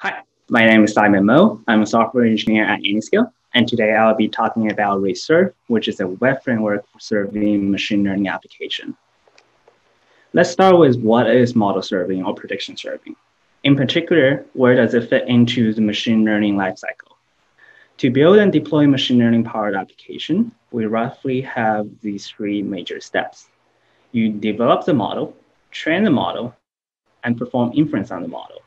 Hi, my name is Simon Mo. I'm a software engineer at Anyscale, and today I'll be talking about Reserve, which is a web framework for serving machine learning application. Let's start with what is model serving or prediction serving. In particular, where does it fit into the machine learning lifecycle? To build and deploy machine learning powered application, we roughly have these three major steps. You develop the model, train the model, and perform inference on the model.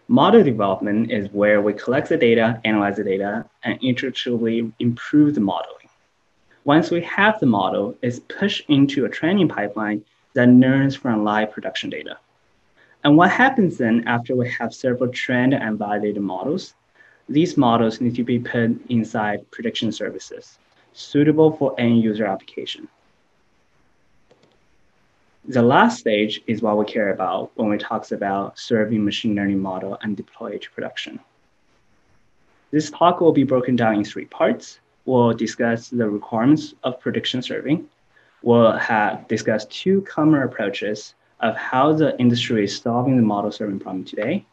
Model development is where we collect the data, analyze the data, and iteratively improve the modeling. Once we have the model, it's pushed into a training pipeline that learns from live production data. And what happens then after we have several trained and validated models? These models need to be put inside prediction services, suitable for end user application. The last stage is what we care about when we talk about serving machine learning model and deploy it to production. This talk will be broken down in three parts. We'll discuss the requirements of prediction serving. We'll discuss two common approaches of how the industry is solving the model serving problem today.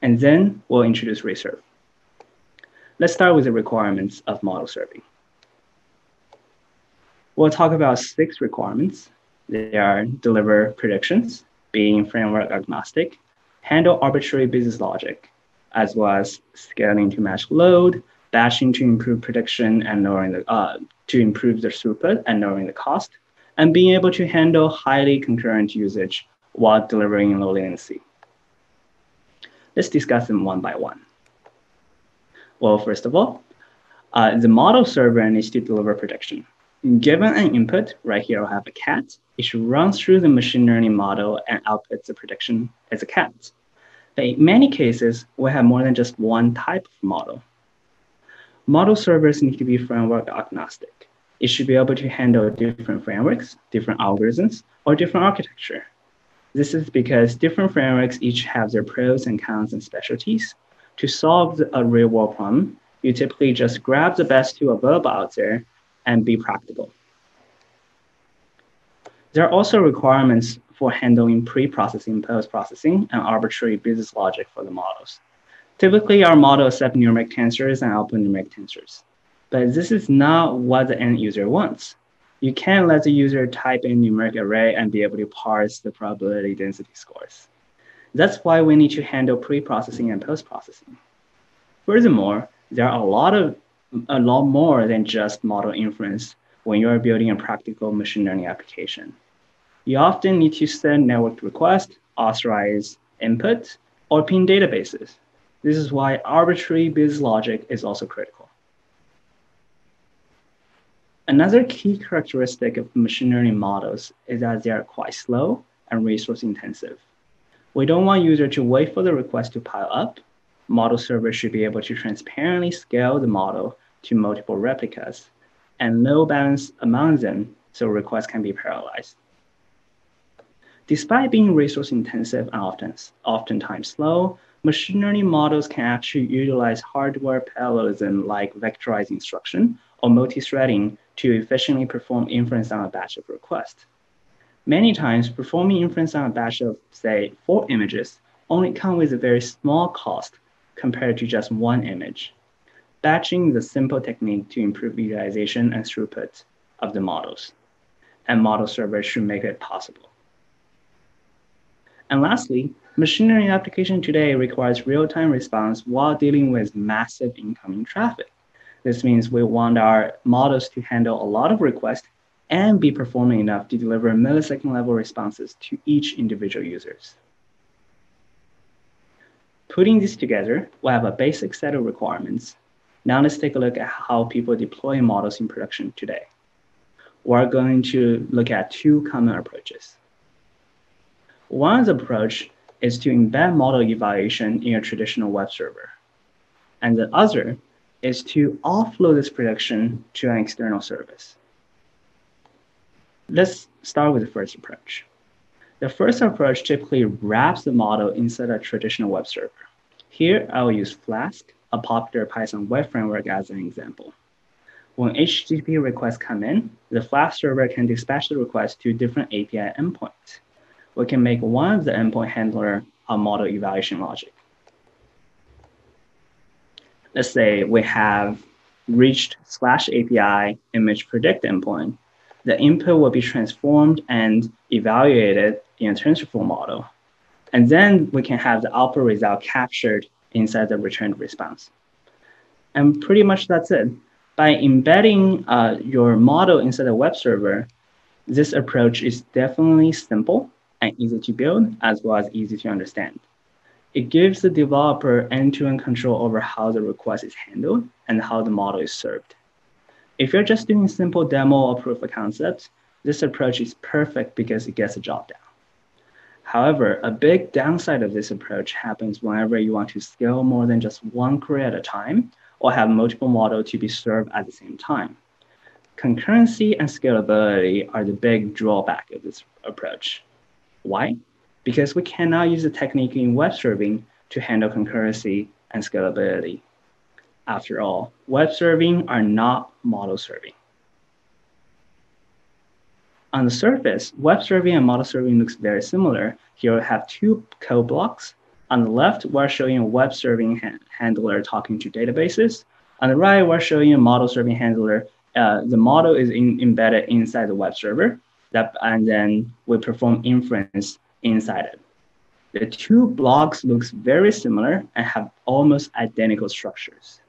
And then we'll introduce Reserve. Let's start with the requirements of model serving. We'll talk about 6 requirements. They are deliver predictions, being framework agnostic, handle arbitrary business logic, as well as scaling to match load, batching to improve prediction and lowering to improve the throughput and lowering the cost, and being able to handle highly concurrent usage while delivering low latency. Let's discuss them one by one. Well, first of all, the model server needs to deliver prediction. Given an input, right here I have a cat, it should run through the machine learning model and output the prediction as a cat. But in many cases, we have more than just one type of model. Model servers need to be framework agnostic. It should be able to handle different frameworks, different algorithms, or different architecture. This is because different frameworks each have their pros and cons and specialties. To solve a real-world problem, you typically just grab the best tool available out there and be practical. There are also requirements for handling pre-processing, post-processing, and arbitrary business logic for the models. Typically, our model accepts numeric tensors and output numeric tensors. But this is not what the end user wants. You can't let the user type in numeric array and be able to parse the probability density scores. That's why we need to handle pre-processing and post-processing. Furthermore, there are a lot more than just model inference when you're building a practical machine learning application. You often need to send network requests, authorize input, or ping databases. This is why arbitrary business logic is also critical. Another key characteristic of machine learning models is that they are quite slow and resource intensive. We don't want users to wait for the request to pile up. Model servers should be able to transparently scale the model to multiple replicas and load balance among them so requests can be parallelized. Despite being resource intensive and oftentimes slow, machine learning models can actually utilize hardware parallelism like vectorized instruction or multi-threading to efficiently perform inference on a batch of requests. Many times, performing inference on a batch of, say, 4 images only comes with a very small cost compared to just 1 image. Batching is a simple technique to improve utilization and throughput of the models, and model servers should make it possible. And lastly, machine learning application today requires real-time response while dealing with massive incoming traffic. This means we want our models to handle a lot of requests and be performing enough to deliver millisecond level responses to each individual users. Putting this together, we have a basic set of requirements. Now let's take a look at how people deploy models in production today. We're going to look at 2 common approaches. One approach is to embed model evaluation in a traditional web server. And the other is to offload this prediction to an external service. Let's start with the first approach. The first approach typically wraps the model inside a traditional web server. Here, I will use Flask, a popular Python web framework, as an example. When HTTP requests come in, the Flask server can dispatch the request to different API endpoints. We can make one of the endpoint handler a model evaluation logic. Let's say we have reached /API image predict endpoint. The input will be transformed and evaluated in a TensorFlow model. And then we can have the output result captured inside the returned response. And pretty much that's it. By embedding your model inside a web server, this approach is definitely simple and easy to build, as well as easy to understand. It gives the developer end-to-end control over how the request is handled and how the model is served. If you're just doing simple demo or proof of concept, this approach is perfect because it gets the job done. However, a big downside of this approach happens whenever you want to scale more than just one query at a time or have multiple models to be served at the same time. Concurrency and scalability are the big drawback of this approach. Why? Because we cannot use the technique in web serving to handle concurrency and scalability. After all, web serving are not model serving. On the surface, web serving and model serving looks very similar. Here we have two code blocks. On the left, we're showing a web serving handler talking to databases. On the right, we're showing a model serving handler. The model is embedded inside the web server, and then we perform inference inside it. The two blocks look very similar and have almost identical structures.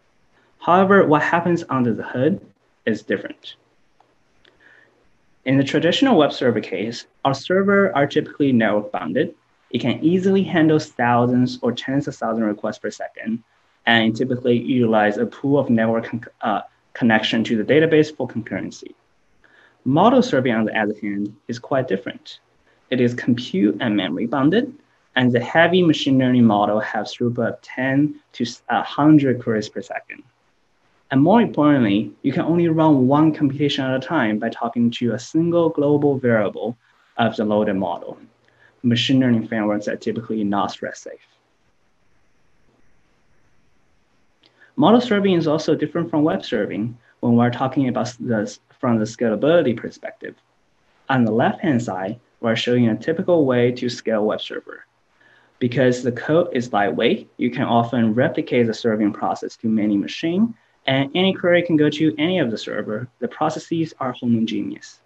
However, what happens under the hood is different. In the traditional web server case, our servers are typically network bounded. It can easily handle thousands or tens of thousands requests per second, and typically utilize a pool of network connection to the database for concurrency. Model serving, on the other hand, is quite different. It is compute and memory bounded, and the heavy machine learning model has throughput of 10 to 100 queries per second. And more importantly, you can only run one computation at a time by talking to a single global variable of the loaded model. Machine learning frameworks are typically not stress safe. Model serving is also different from web serving when we're talking about this from the scalability perspective. On the left-hand side, we're showing a typical way to scale web server. Because the code is lightweight, you can often replicate the serving process to many machines, and any query can go to any of the server. The processes are homogeneous.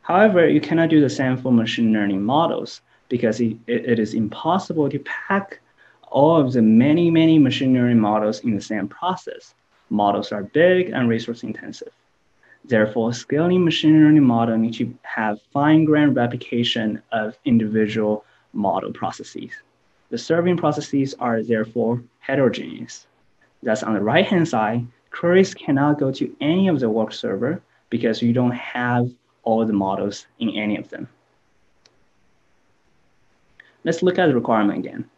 However, you cannot do the same for machine learning models because it is impossible to pack all of the many machine learning models in the same process. Models are big and resource intensive. Therefore, scaling machine learning model needs to have fine-grained replication of individual model processes. The serving processes are therefore heterogeneous. Thus, on the right-hand side, queries cannot go to any of the work server because you don't have all the models in any of them. Let's look at the requirement again.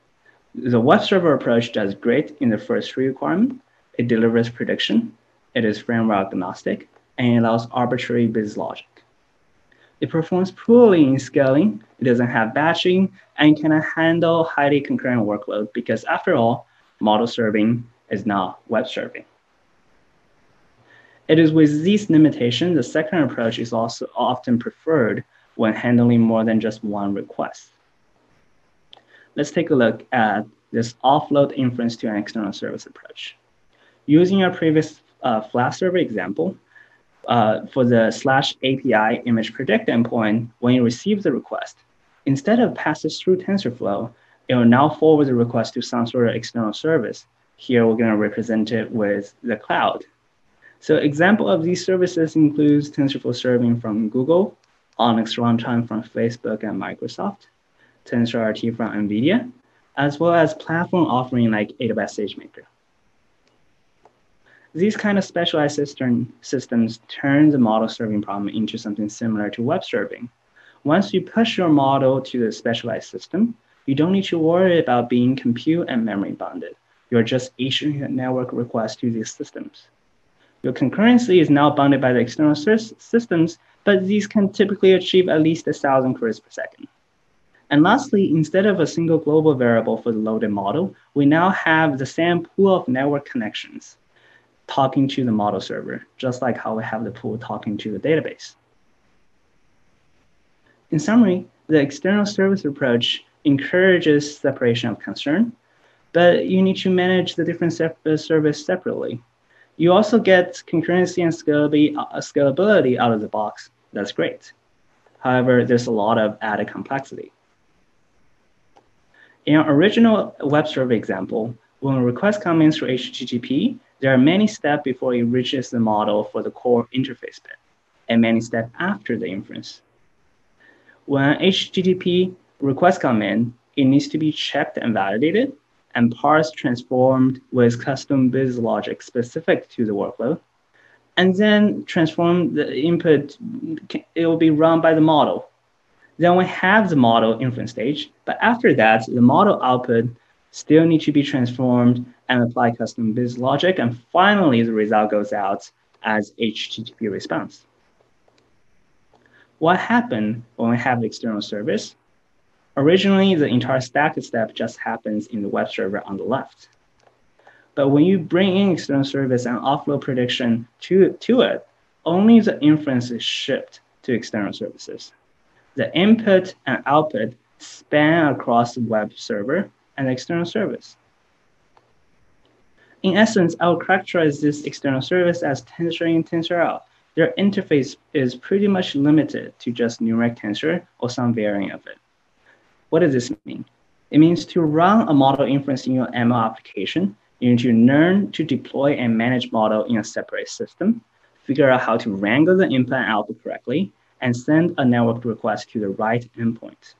The web server approach does great in the first three requirements. It delivers prediction, it is framework agnostic, and it allows arbitrary business logic. It performs poorly in scaling, it doesn't have batching, and cannot handle highly concurrent workload because after all, model serving is not web serving. It is with these limitations, the second approach is also often preferred when handling more than just one request. Let's take a look at this offload inference to an external service approach. Using our previous Flask server example, for the /API image predict endpoint, when you receive the request, instead of passes through TensorFlow, it will now forward the request to some sort of external service. Here, we're going to represent it with the cloud. So example of these services includes TensorFlow serving from Google, Onyx runtime from Facebook and Microsoft, TensorRT from NVIDIA, as well as platform offering like AWS SageMaker. These kind of specialized systems turn the model serving problem into something similar to web serving. Once you push your model to the specialized system, you don't need to worry about being compute and memory bounded. You're just issuing a network request to these systems. Your concurrency is now bounded by the external systems, but these can typically achieve at least 1,000 queries per second. And lastly, instead of a single global variable for the loaded model, we now have the same pool of network connections talking to the model server, just like how we have the pool talking to the database. In summary, the external service approach encourages separation of concern. but you need to manage the different service separately. You also get concurrency and scalability out of the box. That's great. However, there's a lot of added complexity. In our original web server example, when a request comes in through HTTP, there are many steps before it reaches the model for the core interface bit, and many steps after the inference. When HTTP requests come in, it needs to be checked and validated, and parsed, transformed with custom business logic specific to the workload, and then transform the input. It will be run by the model. Then we have the model inference stage, but after that, the model output still needs to be transformed and apply custom business logic, and finally, the result goes out as HTTP response. What happened when we have the external service? Originally, the entire stack step just happens in the web server on the left. But when you bring in external service and offload prediction to it, only the inference is shipped to external services. The input and output span across the web server and the external service. In essence, I would characterize this external service as tensor in, tensor out. Their interface is pretty much limited to just numeric tensor or some variant of it. What does this mean? It means to run a model inference in your ML application, you need to learn to deploy and manage model in a separate system, figure out how to wrangle the input and output correctly, and send a network request to the right endpoint.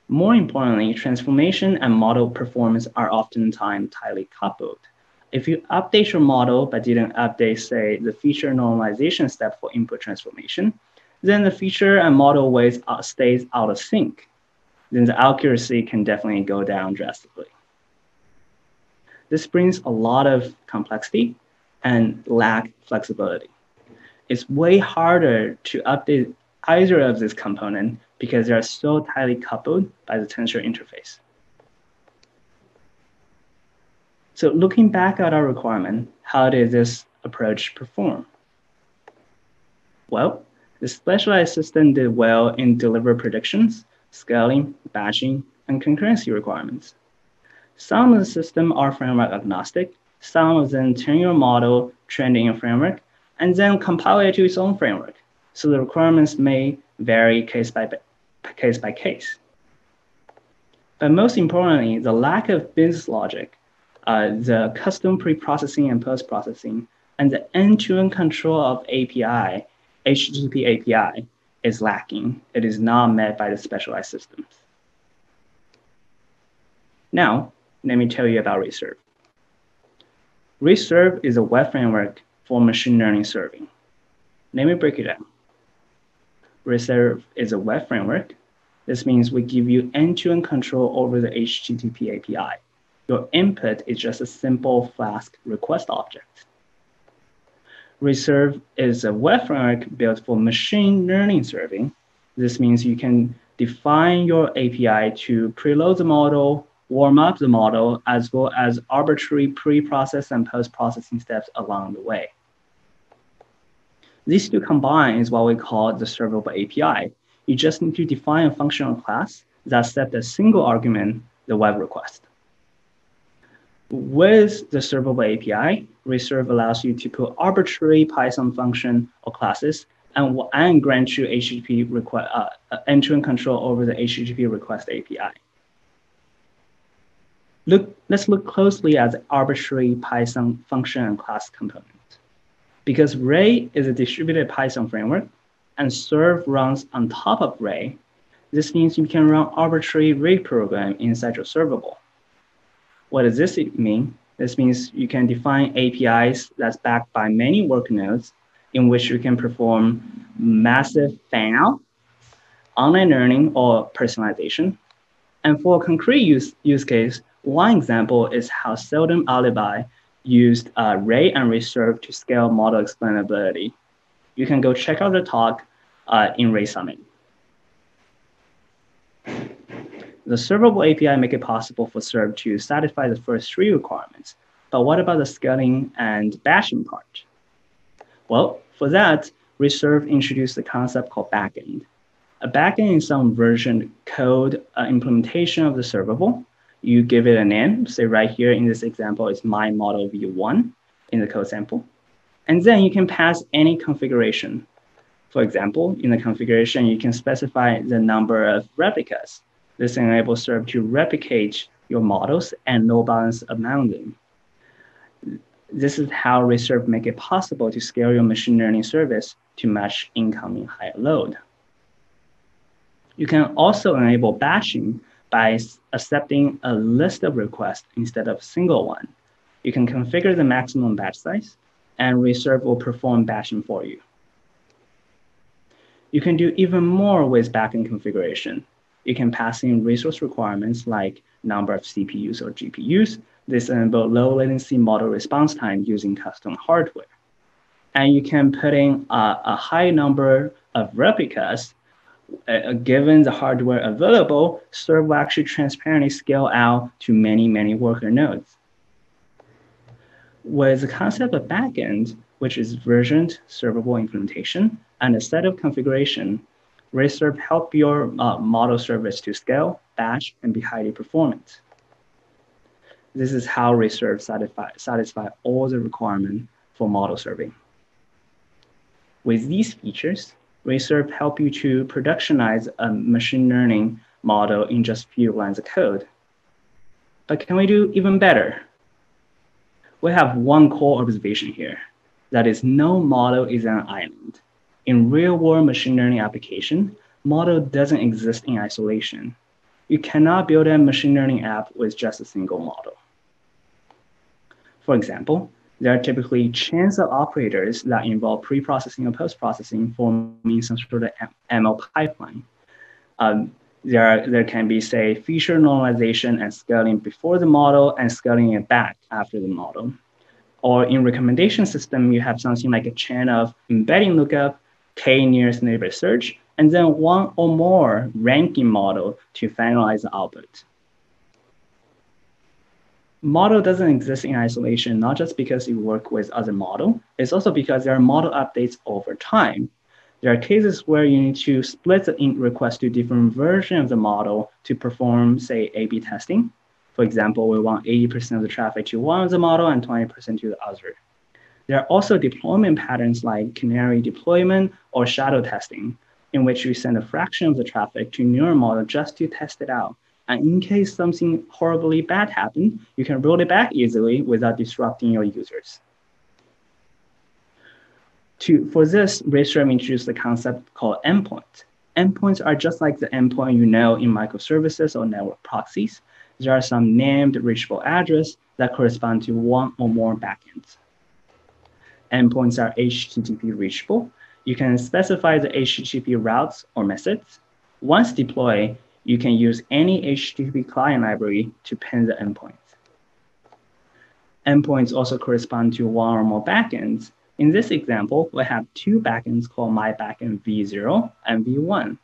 More importantly, transformation and model performance are oftentimes tightly coupled. If you update your model but didn't update, say, the feature normalization step for input transformation, then the feature and model weights stays out of sync. Then the accuracy can definitely go down drastically. This brings a lot of complexity and lack flexibility. It's way harder to update either of these components because they are so tightly coupled by the tensor interface. So looking back at our requirement, how did this approach perform? Well, the specialized system did well in deliver predictions, scaling, batching, and concurrency requirements. Some of the system are framework agnostic, some of them turn your model training in framework, and then compile it to its own framework. So the requirements may vary case by case. But most importantly, the lack of business logic, the custom pre-processing and post-processing, and the end-to-end control of API, HTTP API, is lacking. It is not met by the specialized systems. Now, let me tell you about Reserve. Reserve is a web framework for machine learning serving. Let me break it down. Reserve is a web framework. This means we give you end-to-end control over the HTTP API. Your input is just a simple Flask request object. Reserve is a web framework built for machine learning serving. This means you can define your API to preload the model, warm up the model, as well as arbitrary pre-process and post-processing steps along the way. These two combined is what we call the servable API. You just need to define a functional class that accepts a single argument, the web request. With the servable API, Reserve allows you to put arbitrary Python function or classes and grant you HTTP end-to-end control over the HTTP request API. Let's look closely at the arbitrary Python function and class component. Because Ray is a distributed Python framework and Serve runs on top of Ray, this means you can run arbitrary Ray program inside your servable. What does this mean? This means you can define APIs that's backed by many work nodes in which you can perform massive fan-out, online learning, or personalization. And for a concrete use case, one example is how Seldom Alibi used Ray and Reserve to scale model explainability. You can go check out the talk in Ray Summit. The servable API make it possible for Serve to satisfy the first three requirements. But what about the scaling and batching part? Well, for that, Reserve introduced the concept called backend. A backend is some version code implementation of the servable. You give it a name. Say right here in this example, it's my model v1 in the code sample. And then you can pass any configuration. For example, in the configuration, you can specify the number of replicas. This enables Serve to replicate your models and load balance among them. This is how Reserve make it possible to scale your machine learning service to match incoming higher load. You can also enable batching by accepting a list of requests instead of a single one. You can configure the maximum batch size, and Reserve will perform batching for you. You can do even more with backend configuration. You can pass in resource requirements like number of CPUs or GPUs. This enables low latency model response time using custom hardware. And you can put in a high number of replicas. Given the hardware available, Serve will actually transparently scale out to many, many worker nodes. With the concept of backend, which is versioned servable implementation, and a set of configuration, Reserve help your model service to scale, batch, and be highly performant. This is how Reserve satisfy all the requirements for model serving. With these features, Reserve help you to productionize a machine learning model in just a few lines of code. But can we do even better? We have one core observation here. That is, no model is an island. In real-world machine learning application, model doesn't exist in isolation. You cannot build a machine learning app with just a single model. For example, there are typically chains of operators that involve pre-processing or post-processing, forming some sort of ML pipeline. There can be, say, feature normalization and scaling before the model and scaling it back after the model. Or in recommendation system, you have something like a chain of embedding lookup, k nearest neighbor search, and then one or more ranking model to finalize the output. Model doesn't exist in isolation, not just because you work with other model, it's also because there are model updates over time. There are cases where you need to split the request to different versions of the model to perform, say, A/B testing. For example, we want 80% of the traffic to one of the model and 20% to the other. There are also deployment patterns like canary deployment or shadow testing, in which you send a fraction of the traffic to newer model just to test it out. And in case something horribly bad happened, you can roll it back easily without disrupting your users. For this, Reserve introduced the concept called endpoint. Endpoints are just like the endpoint you know in microservices or network proxies. There are some named reachable address that correspond to one or more backends. Endpoints are HTTP reachable. You can specify the HTTP routes or methods. Once deployed, you can use any HTTP client library to pin the endpoints. Endpoints also correspond to one or more backends. In this example, we have two backends called myBackend v0 and v1.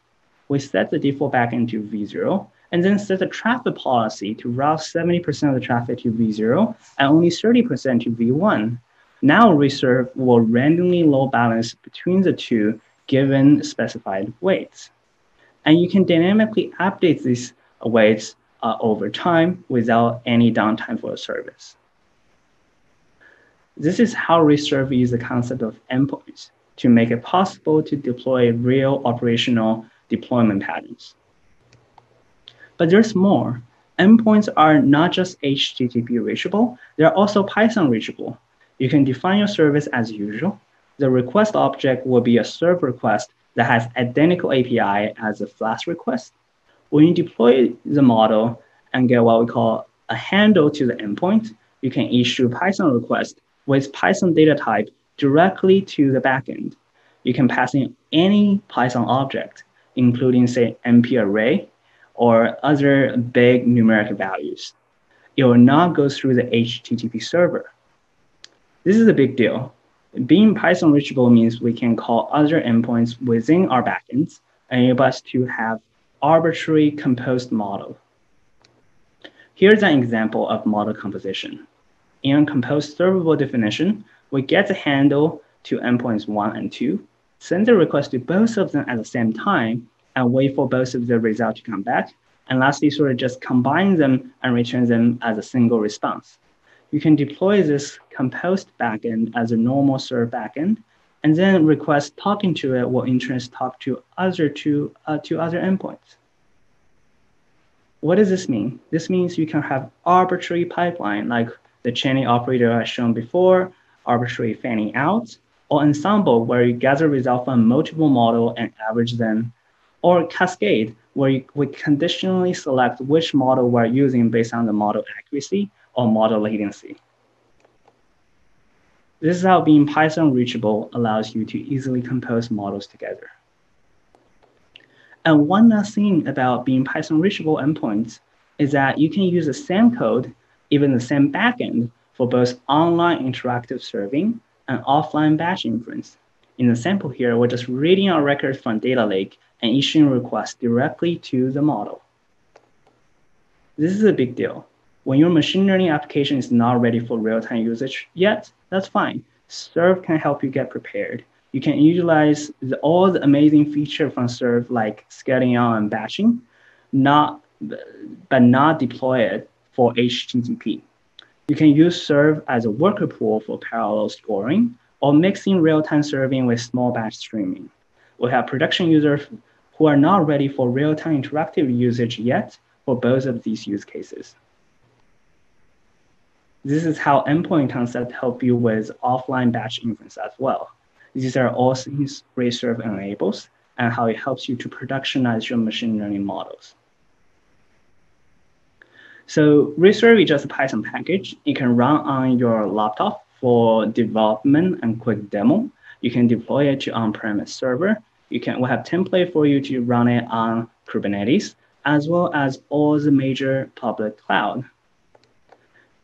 We set the default backend to v0 and then set the traffic policy to route 70% of the traffic to v0 and only 30% to v1. Now Reserve will randomly load balance between the two given specified weights. And you can dynamically update these weights over time without any downtime for the service. This is how Reserve uses the concept of endpoints to make it possible to deploy real operational deployment patterns. But there's more. Endpoints are not just HTTP reachable, they're also Python reachable. You can define your service as usual. The request object will be a serve request that has identical API as a Flask request. When you deploy the model and get what we call a handle to the endpoint, you can issue Python request with Python data type directly to the backend. You can pass in any Python object, including, say, MP array or other big numeric values. It will not go through the HTTP server. This is a big deal. Being Python reachable means we can call other endpoints within our backends and enable us to have arbitrary composed model. Here's an example of model composition. In composed servable definition, we get the handle to endpoints 1 and 2, send the request to both of them at the same time, and wait for both of the results to come back, And lastly, sort of just combine them and return them as a single response. You can deploy this composed backend as a normal serve backend, and then request talking to it will in turn talk to other endpoints. What does this mean? This means you can have arbitrary pipeline like the chaining operator I shown before, arbitrary fanning out, or ensemble where you gather results from multiple models and average them, or cascade where we conditionally select which model we're using based on the model accuracy or model latency. This is how being Python reachable allows you to easily compose models together. And one last thing about being Python reachable endpoints is that you can use the same code, even the same backend, for both online interactive serving and offline batch inference. In the sample here, we're just reading our records from data lake and issuing requests directly to the model. This is a big deal. When your machine learning application is not ready for real-time usage yet, that's fine. Serve can help you get prepared. You can utilize all the amazing features from Serve like scaling out and batching, but not deploy it for HTTP. You can use Serve as a worker pool for parallel scoring or mixing real-time serving with small batch streaming. We have production users who are not ready for real-time interactive usage yet for both of these use cases. This is how endpoint concept help you with offline batch inference as well. These are all things Reserve enables and how it helps you to productionize your machine learning models. So Reserve is just a Python package. It can run on your laptop for development and quick demo. You can deploy it to on-premise server. We have template for you to run it on Kubernetes, as well as all the major public cloud.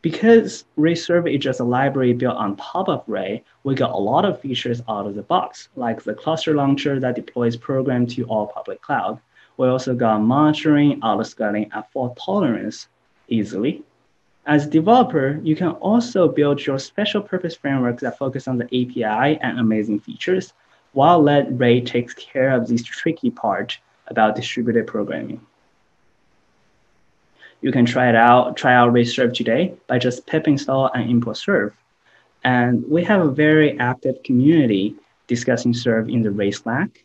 Because Reserve is just a library built on top of Ray, we got a lot of features out of the box, like the cluster launcher that deploys program to all public cloud. We also got monitoring, auto-scaling, and fault tolerance easily. As a developer, you can also build your special purpose frameworks that focus on the API and amazing features, while let Ray takes care of this tricky part about distributed programming. You can try out Reserve today by just pip install and import Serve. And we have a very active community discussing Serve in the Ray Slack.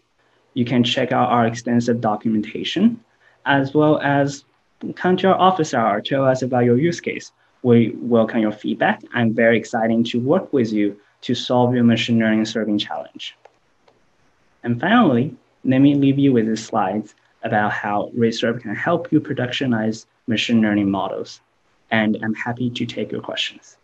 You can check out our extensive documentation, as well as come to our office hour, tell us about your use case. We welcome your feedback. I'm very excited to work with you to solve your machine learning serving challenge. And finally, let me leave you with these slides about how Reserve can help you productionize machine learning models. And I'm happy to take your questions.